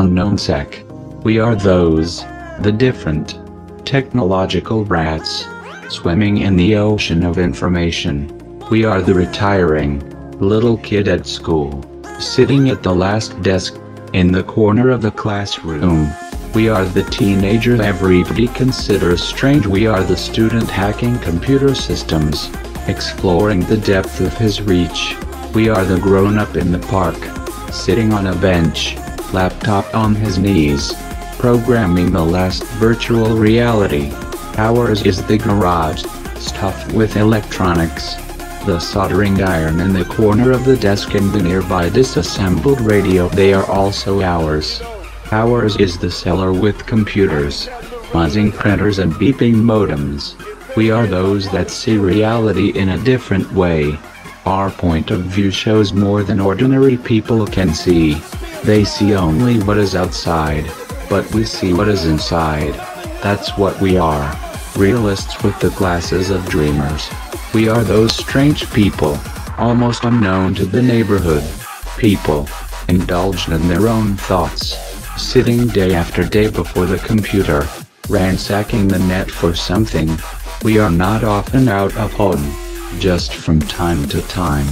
Unknownsec. We are the different technological rats, swimming in the ocean of information. We are the retiring little kid at school, sitting at the last desk, in the corner of the classroom. We are the teenager everybody considers strange. We are the student hacking computer systems, exploring the depth of his reach. We are the grown-up in the park, sitting on a bench, laptop on his knees, programming the last virtual reality. Ours is the garage, stuffed with electronics, the soldering iron in the corner of the desk and the nearby disassembled radio. They are also ours. Ours is the cellar with computers, buzzing printers and beeping modems. We are those that see reality in a different way. Our point of view shows more than ordinary people can see. They see only what is outside, but we see what is inside. That's what we are. Realists with the glasses of dreamers. We are those strange people, almost unknown to the neighborhood. People, indulged in their own thoughts, sitting day after day before the computer, ransacking the net for something. We are not often out of home, just from time to time,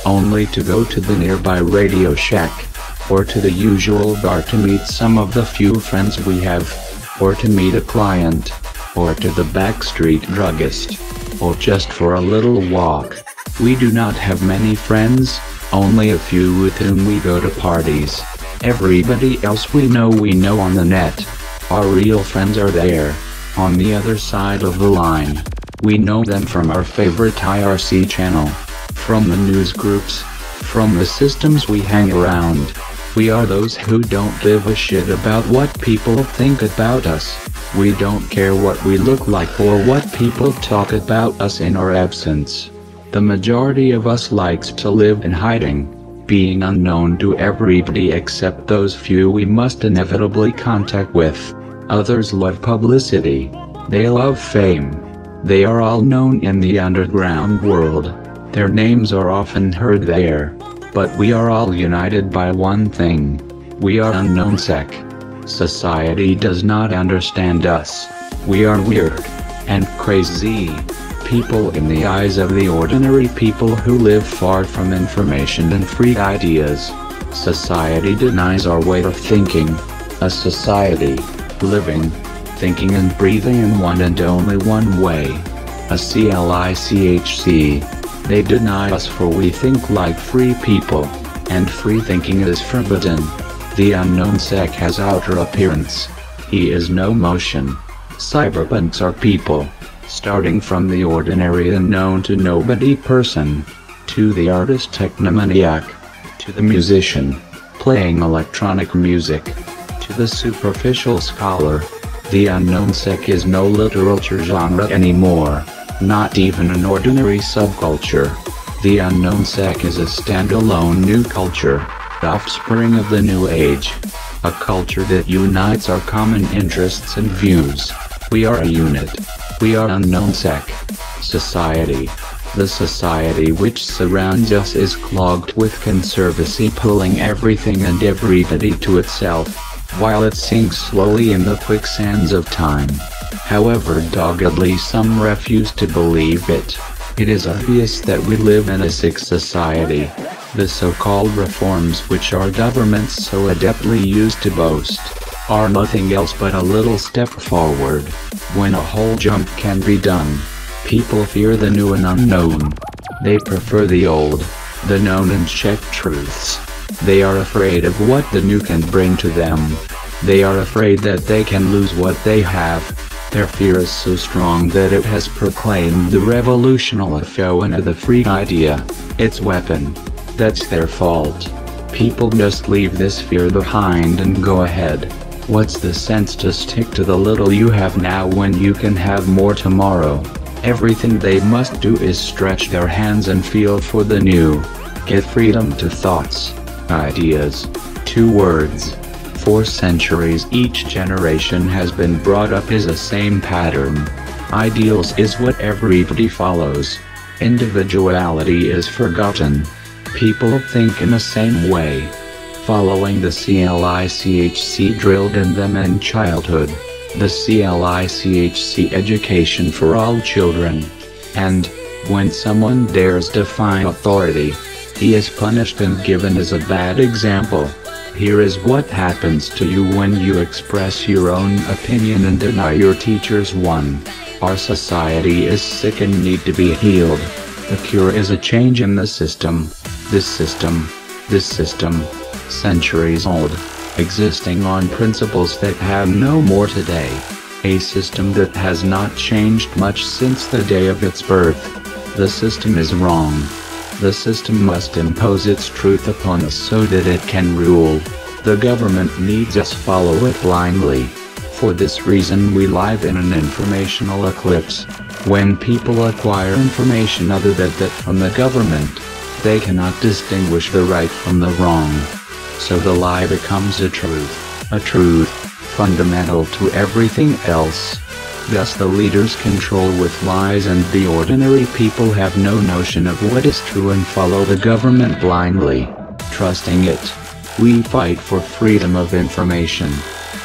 only to go to the nearby Radio Shack, or to the usual bar to meet some of the few friends we have, or to meet a client, or to the backstreet druggist, or just for a little walk. We do not have many friends, only a few with whom we go to parties. Everybody else we know on the net. Our real friends are there, on the other side of the line. We know them from our favorite IRC channel, from the news groups, from the systems we hang around. We are those who don't give a shit about what people think about us. We don't care what we look like or what people talk about us in our absence. The majority of us likes to live in hiding, being unknown to everybody except those few we must inevitably contact with. Others love publicity. They love fame. They are all known in the underground world. Their names are often heard there. But we are all united by one thing. We are Unknownsec. Society does not understand us. We are weird and crazy people in the eyes of the ordinary people who live far from information and free ideas. Society denies our way of thinking. A society, living, thinking and breathing in one and only one way. A CLICHC. They deny us for we think like free people, and free thinking is forbidden. The Unknownsec has outer appearance. He is no motion. Cyberpunks are people, starting from the ordinary unknown to nobody person, to the artist technomaniac, to the musician, playing electronic music, to the superficial scholar. The Unknownsec is no literature genre anymore, not even an ordinary subculture. The Unknownsec is a standalone new culture, offspring of the new age. A culture that unites our common interests and views. We are a unit. We are Unknownsec. Society. The society which surrounds us is clogged with conservancy pulling everything and everybody to itself, while it sinks slowly in the quicksands of time. However doggedly some refuse to believe it. It is obvious that we live in a sick society. The so-called reforms which our governments so adeptly use to boast, are nothing else but a little step forward, when a whole jump can be done. People fear the new and unknown. They prefer the old, the known and checked truths. They are afraid of what the new can bring to them. They are afraid that they can lose what they have. Their fear is so strong that it has proclaimed the revolutionary foe into the free idea, its weapon. That's their fault. People just leave this fear behind and go ahead. What's the sense to stick to the little you have now when you can have more tomorrow? Everything they must do is stretch their hands and feel for the new. Get freedom to thoughts, ideas, 2 words. For centuries each generation has been brought up as a same pattern. Ideals is what everybody follows. Individuality is forgotten. People think in the same way. following the CLICHC drilled in them in childhood. The CLICHC education for all children. And, when someone dares defy authority, he is punished and given as a bad example. Here is what happens to you when you express your own opinion and deny your teachers one. Our society is sick and need to be healed. The cure is a change in the system. This system, centuries old, existing on principles that have no more today. A system that has not changed much since the day of its birth. The system is wrong. The system must impose its truth upon us so that it can rule. The government needs us follow it blindly. For this reason we live in an informational eclipse. When people acquire information other than that from the government, they cannot distinguish the right from the wrong. So the lie becomes a truth fundamental to everything else. Thus the leaders control with lies and the ordinary people have no notion of what is true and follow the government blindly, trusting it. We fight for freedom of information.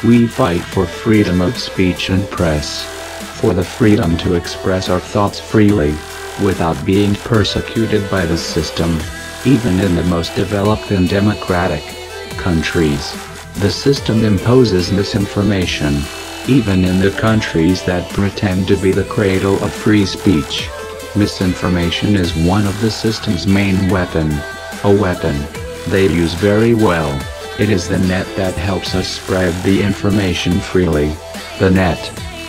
We fight for freedom of speech and press. For the freedom to express our thoughts freely, without being persecuted by the system. Even in the most developed and democratic countries, the system imposes misinformation. Even in the countries that pretend to be the cradle of free speech, misinformation is one of the system's main weapon. A weapon they use very well. It is the net that helps us spread the information freely. The net,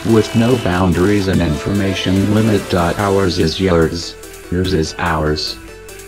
with no boundaries and information limit. Ours is yours. Yours is ours.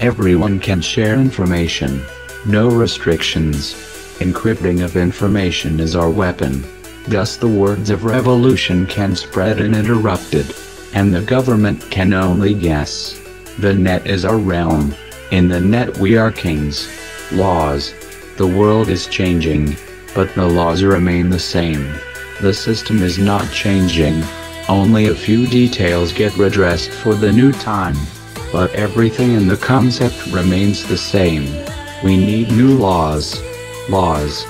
Everyone can share information. No restrictions. Encrypting of information is our weapon. Thus the words of revolution can spread uninterrupted, and the government can only guess. The net is our realm. In the net we are kings. Laws. The world is changing, but the laws remain the same. The system is not changing. Only a few details get redressed for the new time, but everything in the concept remains the same. We need new laws. Laws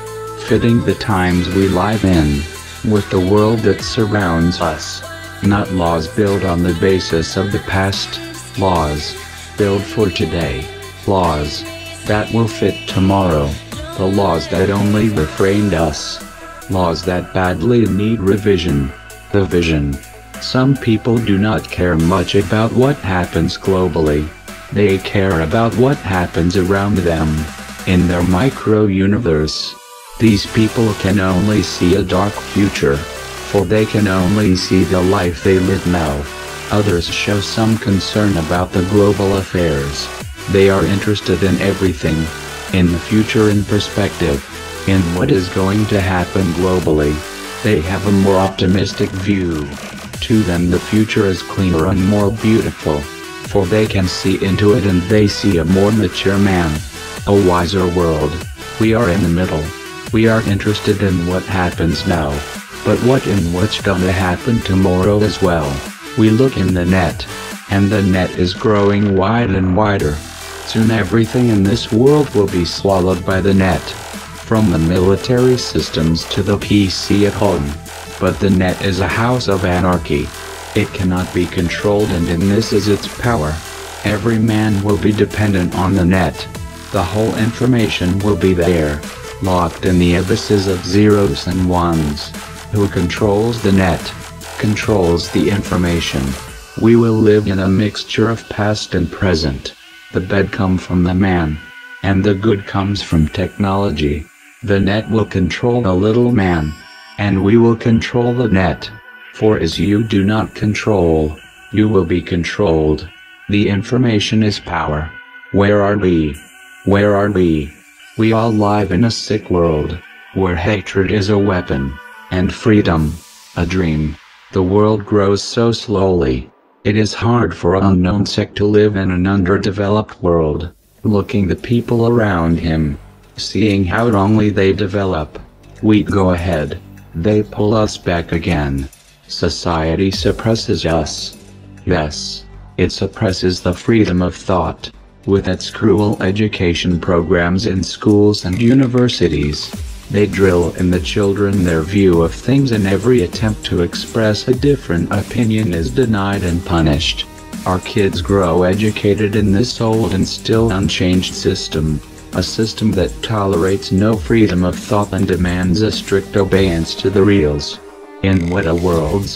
fitting the times we live in, with the world that surrounds us. Not laws built on the basis of the past. Laws built for today. Laws that will fit tomorrow. The laws that only refrained us. Laws that badly need revision. The vision. Some people do not care much about what happens globally. They care about what happens around them, in their micro-universe. These people can only see a dark future, for they can only see the life they live now. Others show some concern about the global affairs. They are interested in everything, in the future in perspective, in what is going to happen globally. They have a more optimistic view. To them the future is cleaner and more beautiful, for they can see into it and they see a more mature man, a wiser world. We are in the middle. We are interested in what happens now, but what's gonna happen tomorrow as well. We look in the net, and the net is growing wide and wider. Soon everything in this world will be swallowed by the net, from the military systems to the PC at home. But the net is a house of anarchy. It cannot be controlled, and in this is its power. Every man will be dependent on the net. The whole information will be there, locked in the abysses of zeros and ones. Who controls the net, controls the information. We will live in a mixture of past and present. The bad comes from the man, and the good comes from technology. The net will control the little man, and we will control the net. For as you do not control, you will be controlled. The information is power. Where are we? Where are we? We all live in a sick world, where hatred is a weapon, and freedom, a dream. The world grows so slowly. It is hard for Unknownsec to live in an underdeveloped world, looking the people around him, seeing how wrongly they develop. We go ahead, they pull us back again. Society suppresses us. Yes, it suppresses the freedom of thought. With its cruel education programs in schools and universities, they drill in the children their view of things, and every attempt to express a different opinion is denied and punished. Our kids grow educated in this old and still unchanged system, a system that tolerates no freedom of thought and demands a strict obedience to the rules. In what a world!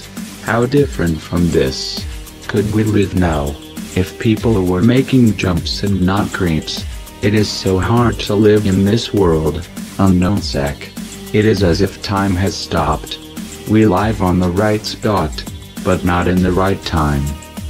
How different from this could we live now, if people were making jumps and not creeps? It is so hard to live in this world, Unknownsec. It is as if time has stopped. We live on the right spot, but not in the right time.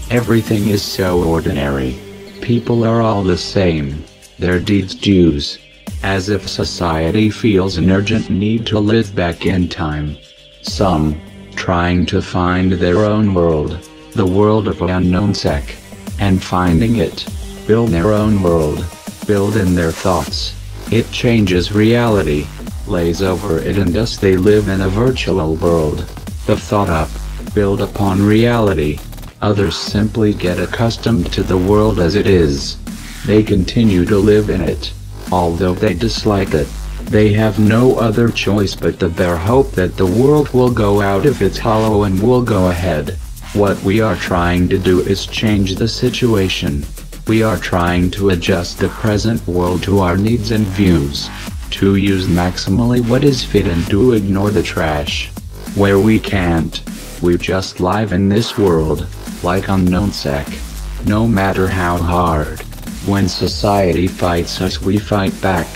Everything is so ordinary. People are all the same, their deeds dues. As if society feels an urgent need to live back in time. Some, trying to find their own world, the world of Unknownsec, and finding it, build their own world, build in their thoughts. It changes reality, lays over it, and thus they live in a virtual world. The thought up, build upon reality. Others simply get accustomed to the world as it is. They continue to live in it, although they dislike it. They have no other choice but the bare hope that the world will go out if it's hollow and will go ahead. What we are trying to do is change the situation. We are trying to adjust the present world to our needs and views, to use maximally what is fit and to ignore the trash. Where we can't, we just live in this world, like Unknownsec. No matter how hard. When society fights us, we fight back.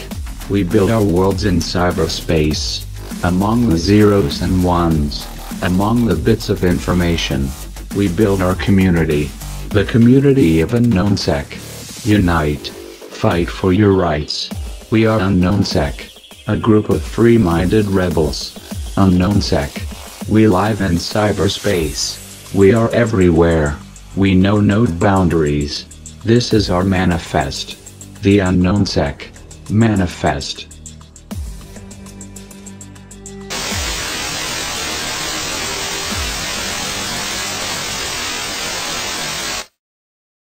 We build our worlds in cyberspace, among the zeros and ones, among the bits of information. We build our community, the community of Unknownsec. Unite, fight for your rights. We are Unknownsec, a group of free-minded rebels. Unknownsec. We live in cyberspace. We are everywhere. We know no boundaries. This is our manifest. The Unknownsec Manifest.